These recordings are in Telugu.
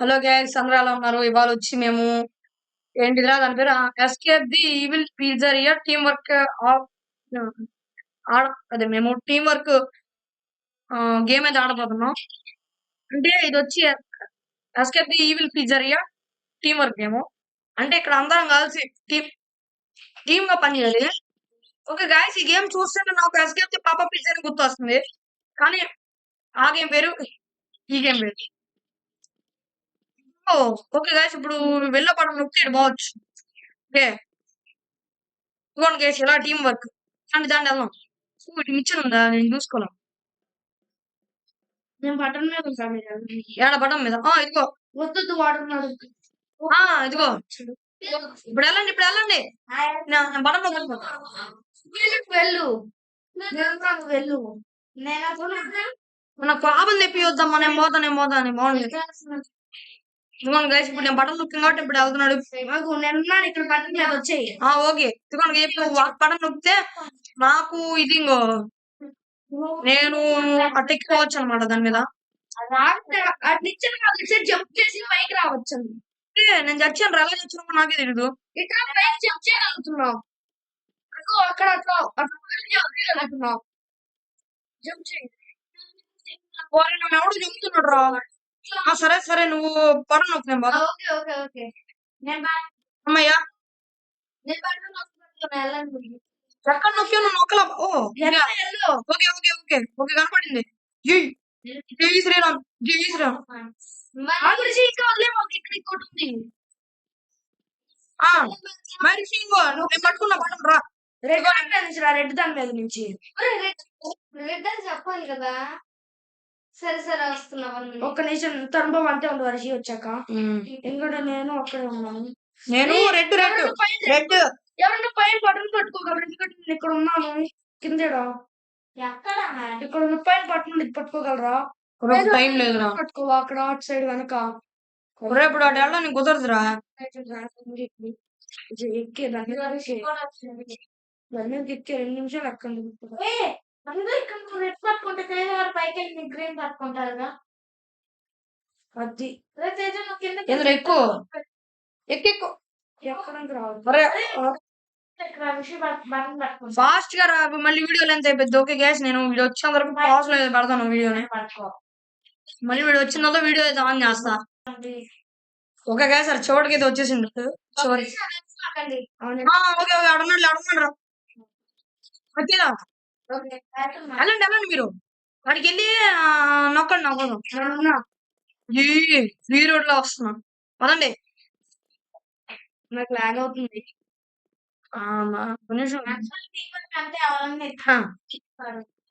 హలో గైస్, అందరూ ఎలా ఉన్నారు? ఇవాళ వచ్చి మేము ఏంటిదిరా దాని పేరు escape the evil pizzeria team work అదే మేము టీం వర్క్ గేమ్ అయితే ఆడబోతున్నాం. అంటే ఇది వచ్చి escape the evil pizzeria team work game. అంటే ఇక్కడ అందరం కలిసి టీమ్ గా పనిచేయాలి. ఓకే గైస్, ఈ గేమ్ చూస్తుంటే నాకు ఎస్కేప్ ది పాప పిజ్జా అని గుర్తు వస్తుంది, కానీ ఆ గేమ్ వేరు, ఈ గేమ్ వేరు. ఓకే గైస్, ఇప్పుడు వెళ్ళపడం నొక్కి బావచ్చు. ఓకే, ఇదిగోండి గైస్, ఇలా టీం వర్క్. దాన్ని వెళ్దాం. వీటి మిక్చర్ ఉందా? నేను చూసుకోవాలి. నేను బటన్ మీద ఉంటాను. ఏడ బటన్ మీద ఇదిగో. వద్దు వాడున్నాడు. ఇదిగో ఇప్పుడు వెళ్ళండి, బటన్ వెళ్ళు వెళ్ళు. నాకు పాపం తెప్పివద్దమ్మా, నేను పోతాను బాగుంది. ఇదిగోండి గైస్, ఇప్పుడు నేను బటన్ నొక్కింది కాబట్టి ఇప్పుడు వెళ్తున్నాడు. నేనున్నాను ఇక్కడ, బటన్ మీద వచ్చాయి. ఓకే, ఇదిగోండి ఇప్పుడు బటన్ నొక్కితే నాకు ఇది నేను అట్టెక్కిపోవచ్చు అనమాట దాని మీద. జంప్ చేసి పైకి రావచ్చు. నేను చచ్చాను, ఎలా చచ్చినప్పుడు నాకే తెలియదు. ఇక్కడ పైకి జంప్ చేయగలుగుతున్నావు. అక్కడ అంటున్నావు. జంప్ చేయి. నన్ను ఎవడు చెప్తున్నాడు రా. సరే నువ్వు బటన్ నొక్కు, నేను బాగా. అమ్మయ్యా, ఎక్కడ నొక్కి నువ్వు నొక్కలా. ఓకే కనపడింది. జై శ్రీరామ్. మనిషి నేను పట్టుకున్నా బటన్ రా. రెడ్ దాని మీద నుంచి చెప్పాలి కదా. సరే వస్తున్నా. ఒక్క నిమిషం అనుభవం అంతే ఉంది. వర్షి వచ్చాక ఎందుకంటే నేను అక్కడే ఉన్నాను. నేను రెడ్ ఎవరన్నా పైన బటన్ పట్టుకోగలరు, ఎందుకంటే నేను ఇక్కడ ఉన్నాను. కిందడా ఇక్కడ ఉన్న పైన బటన్ పట్టుకోగలరా? టైం లేదురా. పట్టుకో అక్కడ అటు సైడ్ వెనక. ఇప్పుడు అటు వెళ్ళా నీకు కుదరదురా. ఎక్కే దాన్ని 2 నిమిషాలు ఎక్కండి. రెడ్ పట్టుకుంటే తేజ గారు పైకి వెళ్ళి గ్రీన్ పట్టుకుంటారుగా. అది ఎక్కువ ఎక్కడానికి రాదు. ఫాస్ట్ గా రా, మళ్ళీ వీడియో లెంత్ అయిపోద్ది. ఓకే గ్యాస్, నేను వీడియో వచ్చిన వరకు పాజ్ లో పెడతాను వీడియోని. మళ్ళీ వీడియో వచ్చిన వీడియో అయితే ఆన్ చేస్తా. ఓకే గ్యాస్, సార్ చివరికి అయితే వచ్చేసింది. ఓకే అడుగున్నాడు రా. వెళ్ళండి మీరు వాడికి వెళ్ళి నొక్కండి. ఈ రోడ్ లో వస్తున్నా, పదండి. నాకు లాగ్ అవుతుంది.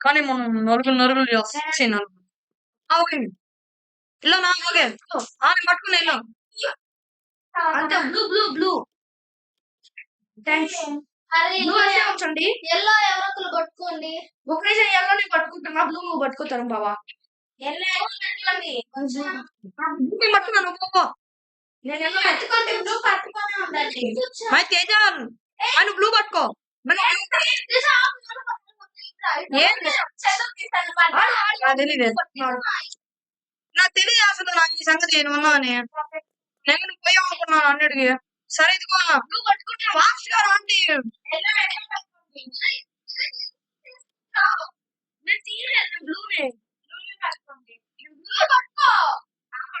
కానీ మనం నలుగురు చేయాలి. ఓకే ఇలా ఓకే నేను పట్టుకుని వెళ్ళాం అంటే బ్లూ ఉంచండి. ఎల్లో ఎవరో పట్టుకోండి. ఒక నిమిషం ఎల్లోని పట్టుకుంటున్నా, బ్లూ నువ్వు పట్టుకుంటాను బావా. పట్టుకున్నాను. బ్లూ పట్టుకో. నాకు తెలియదు అసలు, నాకు ఈ సంగతి ఏమన్నా అని నేను పోయాం అనుకున్నాను అన్నిటికి. సరే ఇదిగో ఫాస్ట్ గా రాండి.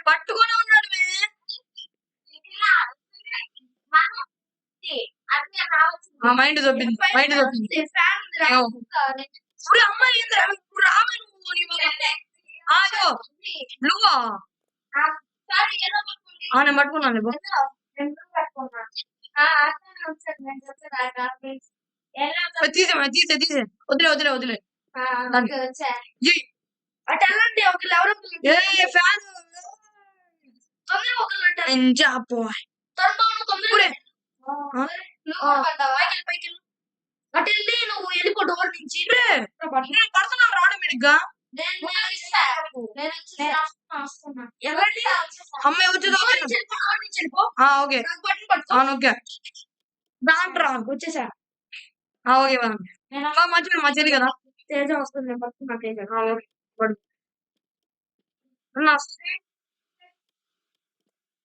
పట్టుకుని ఉన్నాడు. మైండ్ దొబ్బింది. అమ్మాయి రామే నువ్వు నేను పట్టుకున్నాను. తీసే వదిలే. ఫ్యాన్ అటు వెళ్ళి నువ్వు వెళ్ళిపో డోర్ నుంచి. పడుతున్నాను ఆటోమేటిక్ గా. అమ్మాయి వచ్చేది ఓకే వచ్చేసా. ఓకే మర్చిపోయినా, మా చెల్లి కదా తేజ వస్తుంది. నేను పడుతున్నా తేజ.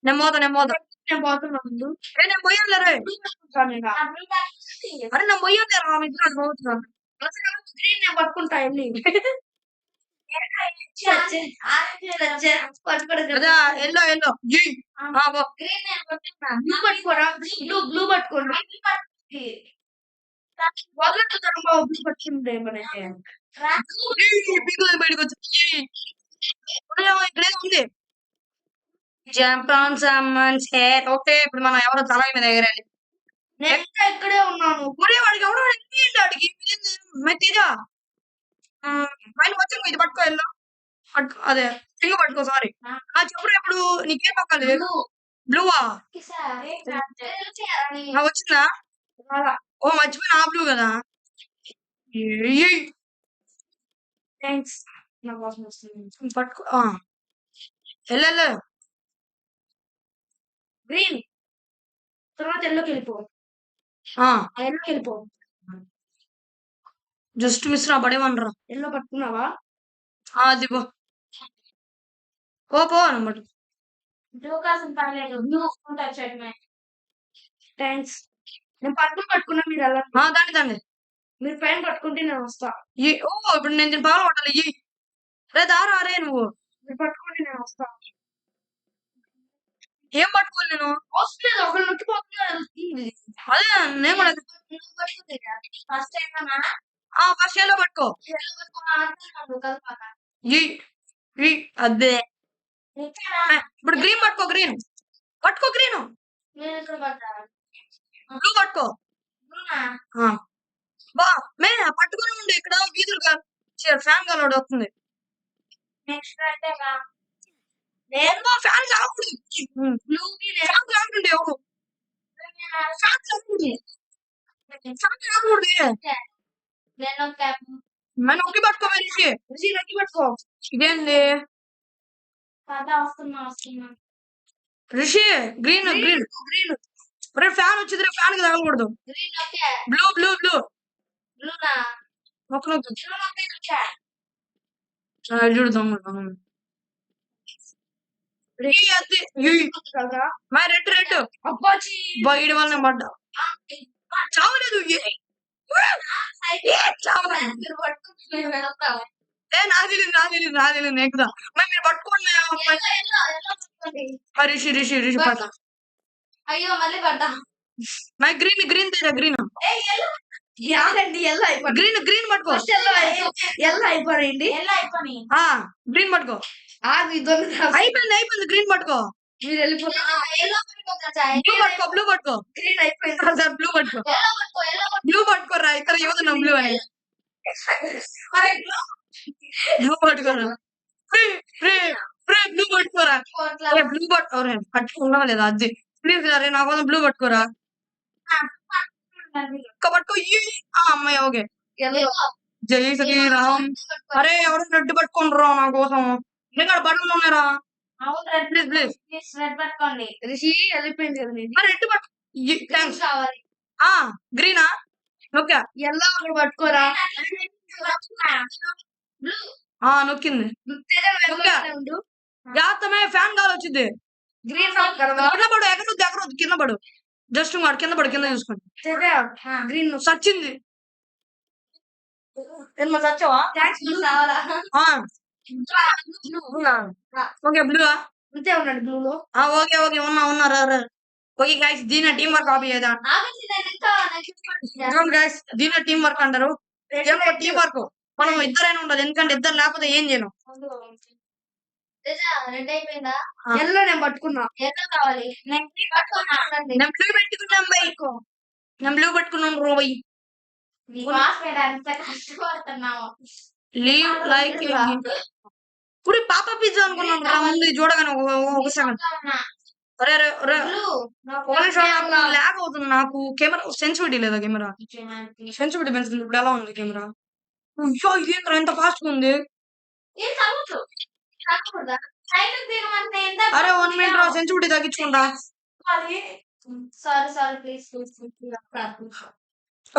నేను పోతా నేను పోతున్నా ముందు. నేను పోయాను రే. పట్టుకుంటాను ఇంకా. అరే నేను పోయాను రా మీ ఇద్దరు పోతున్నాను. గ్రీన్ నేను పట్టుకుంటా వెళ్ళి. అదా ఎల్లో ఎల్లో జీ బ్లూ పట్టుకోరా. బ్లూ పట్టుకోండి. బ్లూ పట్టుకుంటే మనకి బయటకు వచ్చి ఇక్కడే ఉంది. Jump on someone's hair. Okay ఇప్పుడు మనం ఎవరో తల మీద ఎగరాలి. నేను ఇంకా ఇక్కడే ఉన్నాను. ఒరే వాడికి ఎవడో ఎక్కిండి వాడికి మెత్తిగా పైన వచ్చి ఇది పట్టుకో ఎల్లో పట్టుకో అదే పింగ్ పట్టుకో సారీ. చెప్పుడు ఇప్పుడు నీకేం పక్కాలి బ్లూవా వచ్చిందా? ఓ మర్చిపోయిన ఆ బ్లూ కదా. థ్యాంక్స్ నా కోసం వస్తుంది. పట్టుకో ఎల్లో గ్రీన్ తర్వాత ఎల్లోకి వెళ్ళిపో. ఎల్లోకి వెళ్ళిపో. జస్ట్ మిస్ రా పడేమనరా. ఎల్లో పట్టుకున్నావా? అది పో అనమాట. బ్లూ కోసం పర్లేదు. Blue thanks. నేను పట్టుకున్నా మీరు ఎలా దాన్ని మీరు పైన పట్టుకుంటే నేను వస్తా. ఇప్పుడు నేను దీన్ని పగల కొట్టాలి. రే దారా రే నువ్వు మీరు పట్టుకుంటే నేను వస్తా. ఏం పట్టుకోవాలి నేను వస్తలేదు ఒకళ్ళు నొక్కిపోతున్నా. అదే నేను కూడా ఫస్ట్ ఎల్లో పట్టుకో. అదే ఇప్పుడు గ్రీన్ పట్టుకో. గ్రీన్ బ్లూ పట్టుకో. బా మే పట్టుకుని ఉండే ఇక్కడ వీధులుగా ఫ్యాన్ గాలి వస్తుంది. ఫ్యాన్ కాకుండే ఎవరు నొక్కి పట్టుకో నొక్కి పట్టుకో. ఇదేంది రిషి గ్రీన్ ఫ్యాన్ వచ్చింది ఫ్యాన్ కి తగలకూడదు. బ్లూ చూడదాం రెడ్ బయట వాళ్ళని పడ్డా చావలేదు. నాది ఎక్కుదా మీరు పట్టుకోండి. రిషి పడతా. అయ్యో మళ్ళీ పడ్డా. గ్రీన్ తీరా గ్రీన్ పట్టుకో. గ్రీన్ పట్టుకో. అయిపోయింది గ్రీన్ పట్టుకో. మీరు వెళ్ళిపోతారు. బ్లూ పట్టుకో. గ్రీన్ అయిపోయింది. బ్లూ పట్టుకోరా ఇతర యువత బ్లూ అని బ్లూ పట్టుకోరా. బ్లూ పట్టుకోరా. బ్లూ పట్టుకున్నా లేదా అది ప్లీజ్ అరే నా కోసం బ్లూ పట్టుకోరా. పట్టుకో. అమ్మాయి ఓకే. జై శ్రీరామ్. అరే ఎవరు రెడ్ పట్టుకోండి రా నా కోసం. ఇంకా బట్టలు ఉన్నారా ప్లీజ్ రిషి వెళ్ళిపోయింది కదా. Red thanks. గ్రీనా ఓకే. ఎల్లో ఒకటి పట్టుకోరా. నొక్కింది. జాతమే ఫ్యాన్ గాలి వచ్చింది. గ్రీన్ కింద పడు ఎగరొద్దు కింద పడు. జస్ట్ వాడు కింద పడు కింద చూసుకోండి. గ్రీన్ సచ్చింది. చచ్చావా? ఓకే బ్లూ అంతే ఉన్నాడు బ్లూలో. ఓకే ఉన్నారు. ఓకే గైస్ దీని టీం వర్క్ కాపీ చేద్దాం. గైస్ దీని టీం వర్క్ అంటారు. టీం వర్క్ మనం ఇద్దరైనా ఉండాలి. ఎందుకంటే ఇద్దరు లేకపోతే ఏం చేయను. ఎల్లో నేను పట్టుకున్నా. నేను బ్లూ పెట్టుకున్నాను రోబై. లీవ్ లైక్ ఇప్పుడు పాప పిజ్జా అనుకున్నాను రా ముందు చూడగానే ఒక సెకండ్. అరే లాగ్ అవుతుంది నాకు. కెమెరా సెన్సిటివిటీ లేదా? సెన్సిటివిటీ పెంచుతుంది. ఇప్పుడు ఎలా ఉంది కెమెరా? ఇదేంట్రా ఎంత ఫాస్ట్ గా ఉంది. అరే 1 మినిట్ రా సెన్సిటివిటీ తగ్గించుకుంటా.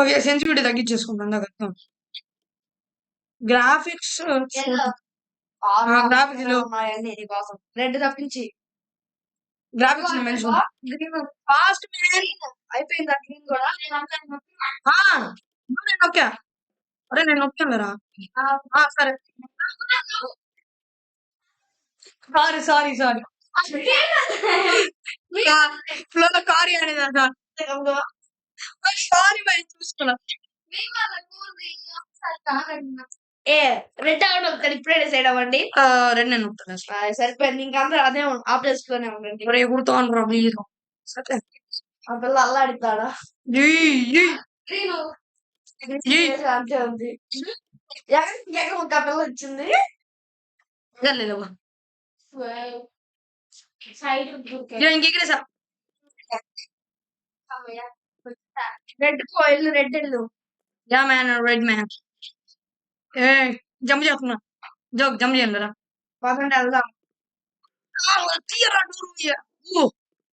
ఓకే సెన్సిటివిటీ తగ్గించేసుకుంటా. గ్రాఫిక్స్ రెడ్ తప్పించి గ్రాఫిక్స్ మంచిగా గ్రీన్ ఫాస్ట్ మ్యాన్. అయిపోయింది ఆ గ్రీన్ కూడా నేను నొక్కా. అరే నేను నొక్కాను లేరా. సరే సారీ ఫ్లోలో కారీ అనేది సారీ మరి చూసుకున్నా. ఏ రెడ్ అవుట్ ఒకటి ఇప్పుడే డిసైడ్ అవ్వండి. రెండు నేను నొక్కుతాను. సరిపోయింది ఇంకా అందరూ అదే ఆ ప్లేస్ లోనే ఉండండి. మరి ఎగురుతాను రా ప్లీజ్. సరే ఆ పిల్ల అల్లాడిస్తాడా అంతే ఉంది. ఎక్కడ ఒక పిల్ల వచ్చింది ఇంకెగరేసా. రెడ్ ఎల్లు రెడ్ ఎల్లు యా మ్యాన్ రెడ్ మ్యాన్. ఏ జంప్ చేస్తున్నా. జంప్ చేయండిరా. పదండి వెళ్దాం. తీయరా డోర్.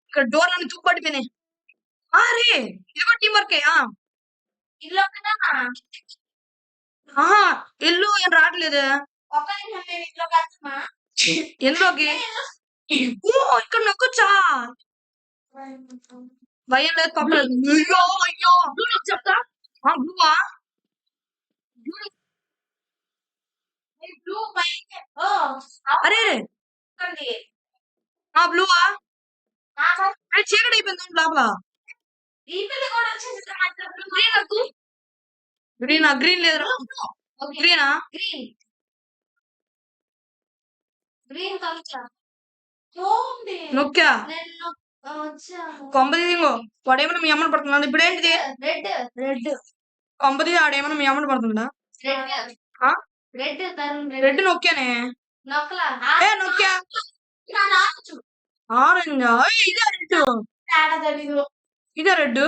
ఇక్కడ డోర్ అని తుప్పడిపోయినాయి. రే ఇదిగో టీం వర్కే. ఇల్లు ఇల్లు ఏం రావట్లేదు. ఒక్క నిమిషం నేను ఇంట్లోకి వెళ్తున్నా. ఎందులోకి ఇక్కడ నొక్కొచ్చా. భయం లేదు తప్పలేదు. అయ్యో చెప్తా బ్లూవా బ్లూ అరే బ్లూవా చీకటి అయిపోయింది లోపల. గ్రీన్ లేదు. గ్రీనా నొక్కా కొంపది వాడేమన్నా మీ అమ్మని పడుతున్నాడు. ఇప్పుడు ఏంటిది రెడ్ కొంపది ఆడేమన్నా మీ అమ్మని పడుతుందా. రెడ్ నొక్కానే. నొక్కా ఆరెంజ్. ఇదే రెడ్.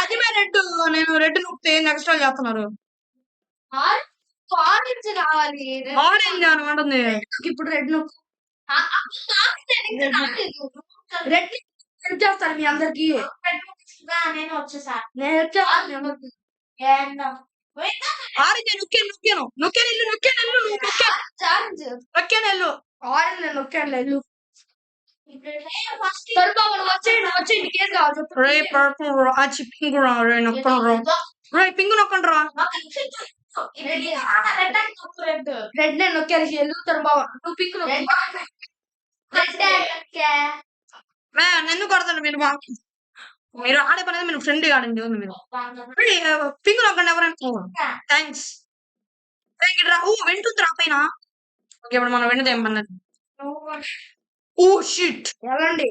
అది రెడ్. నేను రెడ్ నొక్కితే ఏం ఎక్స్ట్రా చేస్తున్నారు. ఆరెంజ్ కావాలి. ఆరెంజ్ అని ఉంటుంది. ఇప్పుడు రెడ్ నొక్కు. రెడ్ చేస్తాను మీ అందరికి. నేను వచ్చేసా. నేను వచ్చాను. ఆరెంజ్ నొక్కాను వెళ్ళు. పింక్ నొక్కండి రా. రెడ్ నేను నొక్కాను. ఎల్లు తరుబాబు నువ్వు పింక్ ఎందుకు కొడతాను మీరు ఆడే పని మీరు ఫ్రెండ్ ఆడండి. మీరు పింక్ నొక్కండి ఎవరైనా. థ్యాంక్స్. వింటుందిరా పైన. ఇప్పుడు మనం వింటది ఏమన్నది. షిట్ వెళ్ళండి.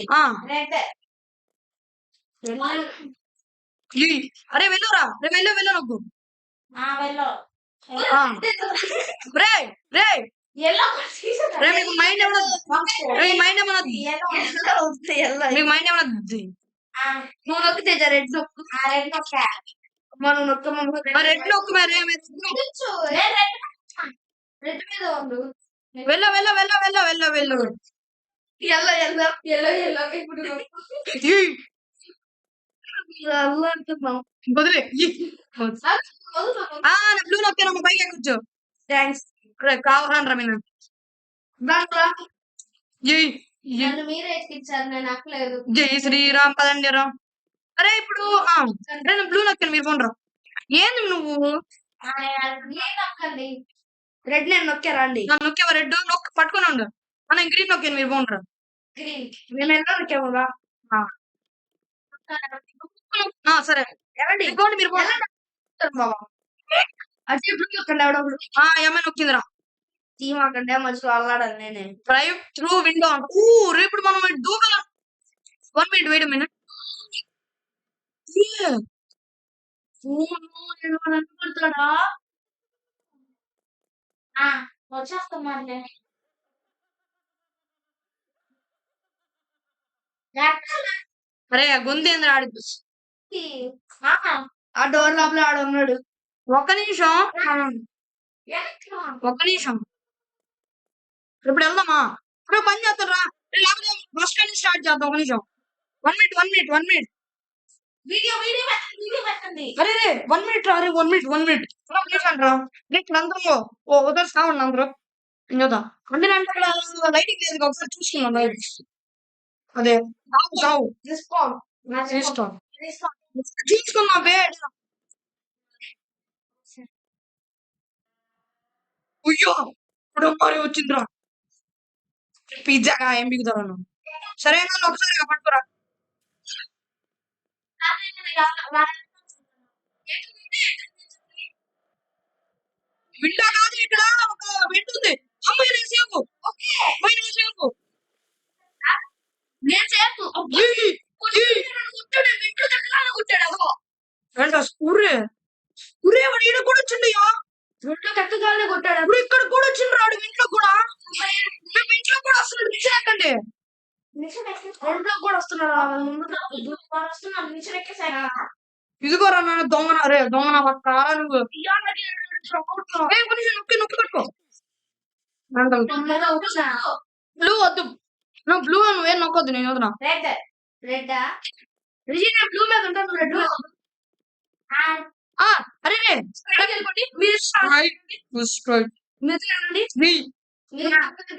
అరే వెళ్ళురా. వెళ్ళు నొక్కు. మీకు మైండ్ ఏమన్నా నువ్వు నొక్కితే రెడ్ నొక్కు. మనం రెడ్ నొక్కు. రెడ్ మీద ఉండు. వెళ్ళు. ఇప్పుడు వదిలే. బ్లూ నొక్కాను. పైకి కూర్చో. థ్యాంక్స్. కావాలనరా మీరు. మీరే ఎక్కించారు. నేను అక్కలేదు. జై శ్రీరామ్. పదండి రా. అరే ఇప్పుడు నేను బ్లూ నొక్కాను. మీరు పోండ్రా. ఏంది నువ్వు నొక్కండి. రెడ్ నేను నొక్కారా అండి. నొక్కేవా రెడ్ పట్టుకుని ఉండు. నేను గ్రీన్ నొక్కాను. మీరు పోండ్రా. గ్రీన్ మేము ఎలా నొక్కామురా. సరే ఇంకోండి మీరు బాబా. అదే బ్లూ నొక్కండి. ఎవడప్పుడు ఏమైనా నొక్కిందిరా. తీమాకంటే మంచిగా అల్లాడాలి. నేనే డ్రైవ్ త్రూ విండో. ఇప్పుడు మనం దూకాల. 1 minute వెయిట్ మినిట్. పడతాడా వచ్చేస్తామాలే. అరే గొంతేంద్ర ఆడి. ఆ డోర్ లోపల ఆడున్నాడు. ఒక్క నిమిషం. ఇప్పుడు వెళ్దామా. ఇప్పుడు పని చేస్తారా. బస్ స్టాండ్ స్టార్ట్ చేద్దాం. ఒక నిమిషం. 1 minute. అరే 1 minute రా. 1 minute. రా. ఇక్కడ అందరూ వదిలేస్తా ఉన్నా. అందరూ చూద్దాం. అంటే లైటింగ్ లేదు. ఒకసారి చూసుకున్నాం. అదే సావు రెస్పాన్స్ ఇష్టం చూసుకున్నా బేడ్ అయ్యో ఇప్పుడు మరి వచ్చిందిరా పిజ్జాగా ఏం బిగుతాను సరే నన్ను ఒకసారి పట్టుకురా వింటా కాదు ఇక్కడ ఒక వెంట ఉంది అమ్మాయి నేను సేపు అమ్మాయి నేను సేపు నేను చేస్తూ ఏంటా ఊరే ఊరే వాడు ఈడ కూడా వచ్చిండయ్యా రెండు కట్టుగానే కొట్టాడు ఇప్పుడు ఇక్కడ కూడా వచ్చిండ్రు వాడు ఇంట్లో కూడా మేము ఇంట్లో కూడా వస్తున్నాడు మిషన్ ఎక్కండి రెండులో కూడా వస్తున్నాడు వస్తున్నాడు మిషన్ ఎక్కేసాడు ఇదిగోరా నాన్న దొంగన అరే దొంగన పక్కరా నువ్వు కొంచెం నొక్కి నొక్కి పట్టుకో బ్లూ వద్దు నువ్వు బ్లూ నువ్వేం నొక్కొద్దు నేను వద్దునా రెడ్ రెడ్ రిజినా బ్లూ మీద ఉంటాను రెడ్ అరే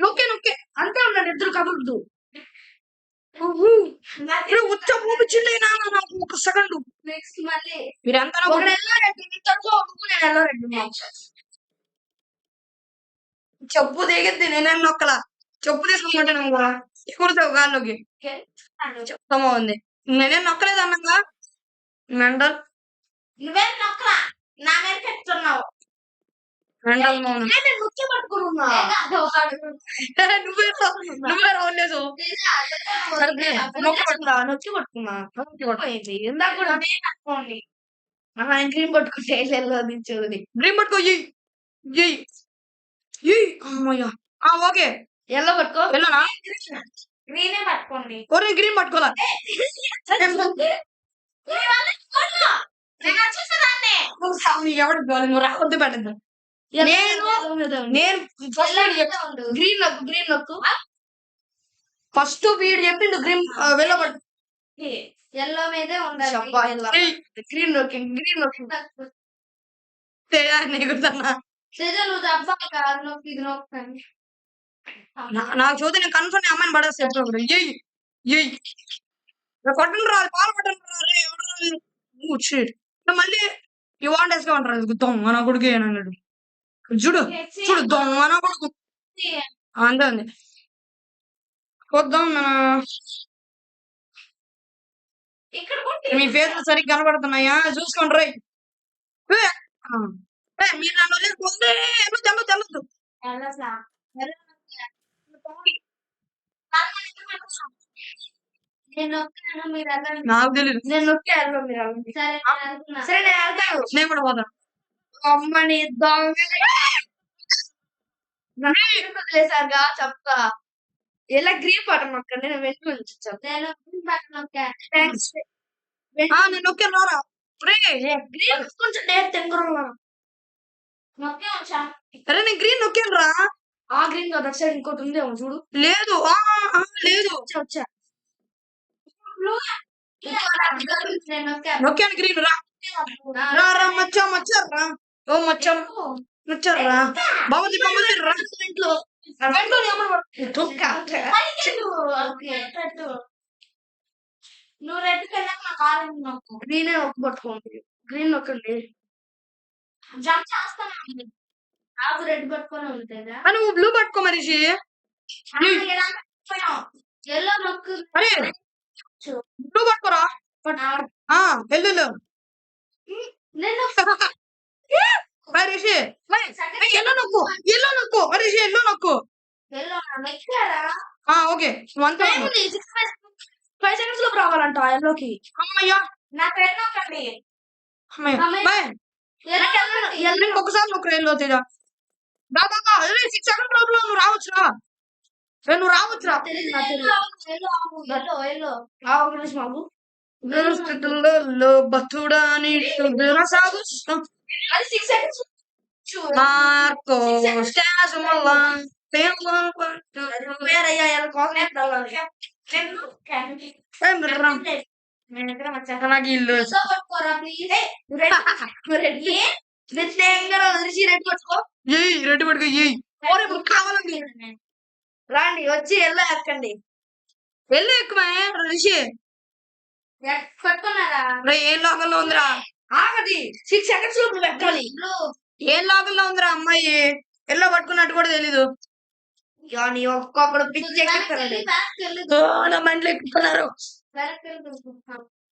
నొక్కే నొక్కే అంతే ఉన్నాడు ఇద్దరు కబుర్దు ఉచ్చ చూపించిండే నాకు ఒక సెకండ్ నెక్స్ట్ మళ్ళీ మీరంతా ఒకడు ఎల్లో రెడ్ నేను ఎల్లో రెడ్ చెప్పు దిగద్ది నేనేం నొక్కల చెప్పు తీసుకుంటే నువ్వు కూడా ఎగురుతావు గాల్లోకి చెప్తామో ఉంది నేనేం నొక్కలేదు అన్నాగా మెంటల్ నువ్వేం నొక్కలా నా మీద పెట్టున్నావు మెంటల్ మౌనం నొక్కి పట్టుకున్నా నువ్వే రావలేదు నొక్కి పట్టుకున్నా ఇందాక కూడా పట్టుకోండి గ్రీన్ పట్టుకుంటే ఎల్లో దించుది గ్రీన్ పట్టుకో అమ్మయ్యా ఓకే ఎల్లో పట్టుకో వెళ్ళనా గ్రీనే పట్టుకోండి ఒరే గ్రీన్ పట్టుకోలా ఎవడు నువ్వు రావద్దు పెట్టద్దు నేను గ్రీన్ నొక్కు గ్రీన్ నొక్కు ఫస్ట్ వీడు చెప్పిండు గ్రీన్ వెళ్ళబట్టు ఎల్లో మీదే ఉండాలి గ్రీన్ నొక్కి గ్రీన్ నొక్కి ఎగురుతున్నా నువ్వు తప్ప నొక్కి ఇది నొక్కండి నాకు చూస్తే నేను కన్ఫర్మ్ అమ్మాయిని పడేస్తాను కొట్టండి రాదు పాలు పట్టండి మళ్ళీ ఈ వాంటేస్గా ఉంటారు దొంగ నా కొడుకు అన్నాడు చూడు చూడు దొంగ నా కొడుకు అంతే ఉంది కొద్దాం మీ ఫేస్ సరిగ్గా కనబడుతున్నాయా చూసుకోండి రై మీరు నన్ను తెల్లొద్దు నాకు తెలియదు నేను నొక్కాను మీరు సరే నేను వెళ్తాను నేను కూడా పోతాను అమ్మని వదిలేసారుగా చెప్తా ఎలా గ్రీన్ బటన్ నొక్కండి నేను వెంట నుంచి చెప్తాను నేను నొక్కాను రారా గ్రీన్ కొంచెం డేట్ తెంగురా అరే నేను గ్రీన్ నొక్కాను రా ఆ గ్రీన్ కాదు అటు సైడ్ ఇంకోటి ఉందేమో చూడు లేదు లేదు వచ్చా నొక్కాను గ్రీన్ రా రా మచ్చా ఓ మచ్చర్రా బాబుజీ రా ఇంట్లో నువ్వు రెడ్ కన్నా నా కారు నొక్కు గ్రీన్ నొక్కు పట్టుకోండి గ్రీన్ నొక్కండి జంప్ చేస్తాను నాకు రెడ్ పట్టుకొని ఉంటుందా నువ్వు బ్లూ పట్టుకో మనిషి ఎల్లో నొక్కు అరే బ్లూ పట్టుకోరా వెళ్ళు రిషి ఎల్లో నొక్కు రిషి ఎల్లో నొక్కు ఓకే 5 seconds లో రావాలంట ఎల్లోకి అమ్మయ్యా నాకు రెడ్ నొక్కండి ఒకసారి నొక్కు ఎల్లో తేజ దాదా 6 seconds లోపల నువ్వు రావచ్చురా నువ్వు రావచ్చురా బతుడా సాగు అది 6 seconds Marco Stas Malan నాకు ఇల్లు రెడ్డి పట్టుకో కావాలండి రాండి వచ్చి ఎల్లో ఎక్కండి వెళ్ళు ఎక్కువే రిషి. పట్టుకున్నారా ఏం లోకల్లో ఉందిరా? ఆగది 6 seconds లో నువ్వు ఎక్కాలి. ఏం లోకల్లో ఉందిరా అమ్మాయి? ఎల్లో పట్టుకున్నట్టు కూడా తెలీదు. నీ ఒక్కొక్కడు పిచ్చి ఎక్కిస్తారండి. నా బండ్లు ఎక్కుతున్నారు.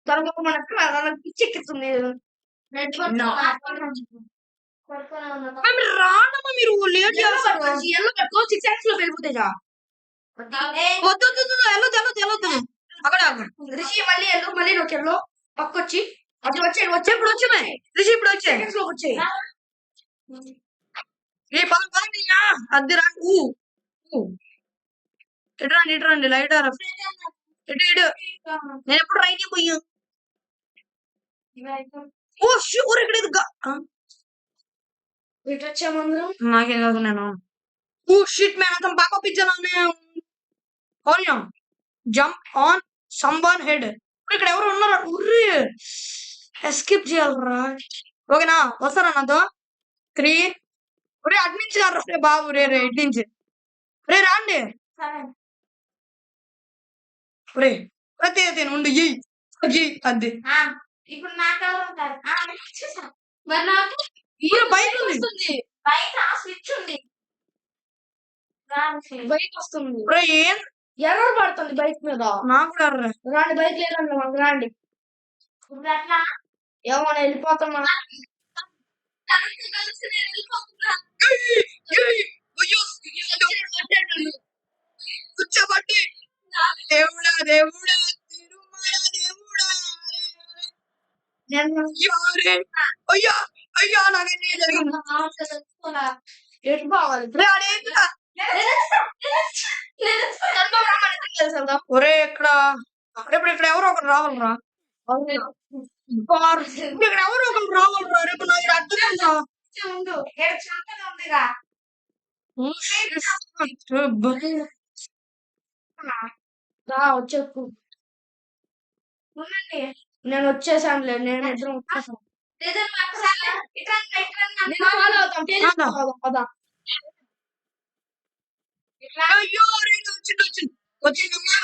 తనకు మన పిచ్చి ఎక్కుతుంది. రానమ్మా మీరు లేట్ చేస్తారు. ఎల్లో పట్టుకో 6 seconds లో వెళ్ళిపోతేజా. వద్దు వెళ్ళొద్దు అక్కడ రిషి మళ్ళీ ఎల్లో మళ్ళీ నువ్వు ఎల్లో పక్కొచ్చి అట్లా వచ్చే ఇప్పుడు వచ్చే రిషి ఇప్పుడు వచ్చే సెకండ్స్ లో వచ్చాయి. ఏ పదయ్యా అద్దె రా. ఇటురండి లైట్ ఇటు నేను ఎప్పుడు రైట్ పోయా. ఓ షూర్ ఇక్కడ ఇటు వచ్చామందరూ. నాకేం కాదు నేను. ఓ షిట్ మ్యాన్ అతను బాగా పిచ్చాను. Jump on someone head. ఇక్కడ ఎవరు ఉన్నారా? ఉర్రి ఎస్కేప్ చేయాలరా. ఓకేనా? వస్తారా నాతో? 3 ఒరే అటు నుంచి కాదు రే బాబు. రే ఇటు నుంచి రే రాండి. రే ప్రతి ఉండు అద్దె ఇప్పుడు నాకు బైక్ ఉంది. బయట స్విచ్ ఉంది. బైక్ వస్తుంది. ఏం ఎర్రర్ పడుతుంది బైక్ మీద. నాకు కూడా రాండి బైక్ లేదండి మాకు రాండి. ఏమో వెళ్ళిపోతున్నా. కూర్చోబట్టి దేవుడా తిరుమల దేవుడా. అయ్యా నాకేం జరిగింది? ఎటు పోవాలి? ఒరే ఇక్కడ ఇప్పుడు ఎవరో ఒకరు రావాలరా. ఇక్కడ ఎవరో ఒకరు రావాలరా. రేపు నాకు అర్థం వచ్చేకు. నేను వచ్చేసానులే. నేను ఇద్దరం వచ్చేసాను. అయ్యో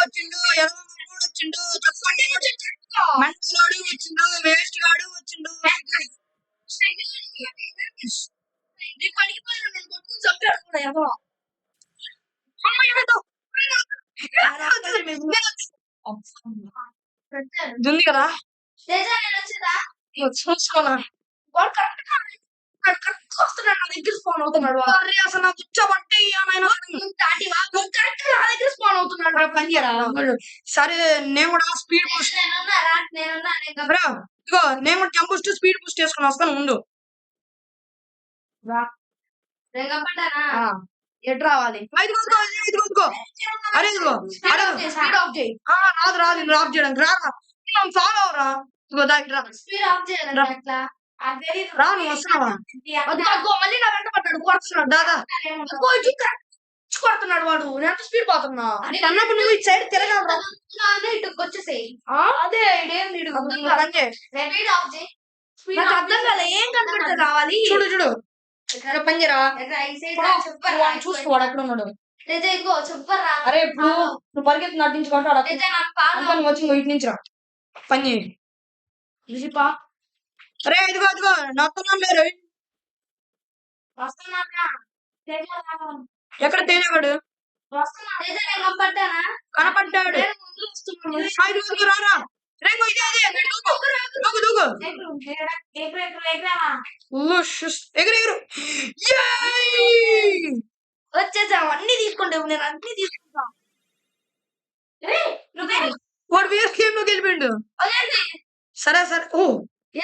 వచ్చిండు మంటలోడు వచ్చిండు వేస్ట్ గాడు వచ్చిండు. ఉంది కదా చూసుకోనా వస్తున్నాడు నా దగ్గర స్పాన్ అవుతున్నాడు. అసలు కూర్చోబట్టి స్పాన్ అవుతున్నాడు. పనిచేయరా? సరే నేను కూడా స్పీడ్ బూస్ట్ ఇదిగో నేను కూడా జంప్ బూస్ట్ స్పీడ్ బూస్ట్ చేసుకుని వస్తాను ముందు. ఎటు రావాలి? ఇదిగో అరే ఇదిగో స్పీడ్ ఆఫ్ చేయి. రాదు నేను ఆఫ్ చేయడానికి రా ఫాలో అవరా. ఇదిగో స్పీడ్ ఆఫ్ చేయాలి. రా నువ్వు వస్తున్నావా? మళ్ళీ నా వెంట పడ్డాడు కొడుతున్నాడు. దాదా కొడుతున్నాడు వాడు. నేను స్పీడ్ పోతున్నా అన్నప్పుడు నువ్వు ఇటు సైడ్ తిరగలరా. ఇటుకు వచ్చేసేయి. అదే ఇదేం అర్థం కాలే. ఏం కనపడితే కావాలి? చూడు పంజరా చూసుకోవాడు అక్కడ ఉన్నాడు. అరే ఇప్పుడు నువ్వు పరిగెత్తి నటించుకుంటాడు వచ్చి ఇటు నుంచి రా పని చేయి. అరే ఇదిగో నత్తనం లేరు. ఎక్కడ తేజగాడు కనపడ్డాడు. రారా ఎగురు వచ్చేసాం. అన్ని తీసుకుంటే నేను అన్ని తీసుకుంటా. వాడు వేరే గేమ్ లోకి వెళ్ళిపోయిండు. సరే ఓ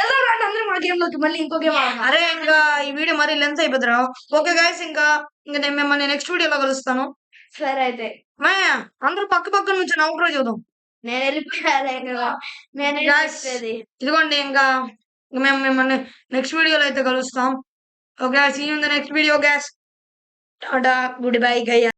ఎలా రండి అందరూ మా గేమ్ లోకి. మళ్ళీ ఇంకో గేమ్. అరే ఇంకా ఈ వీడియో మరీ లెంత్ అయిపోతురా. ఓకే గైస్ ఇంకా నేను మిమ్మల్ని నెక్స్ట్ వీడియోలో కలుస్తాను. సరే అయితే అందరూ పక్క నుంచి నవ్వుకురా చూద్దాం. నేను వెళ్ళిపోయాను. ఇదిగోండి ఇంకా మేము మిమ్మల్ని నెక్స్ట్ వీడియోలో అయితే కలుస్తాం. Okay see you in the next video guys. టాటా గుడ్ బై గయ్యా.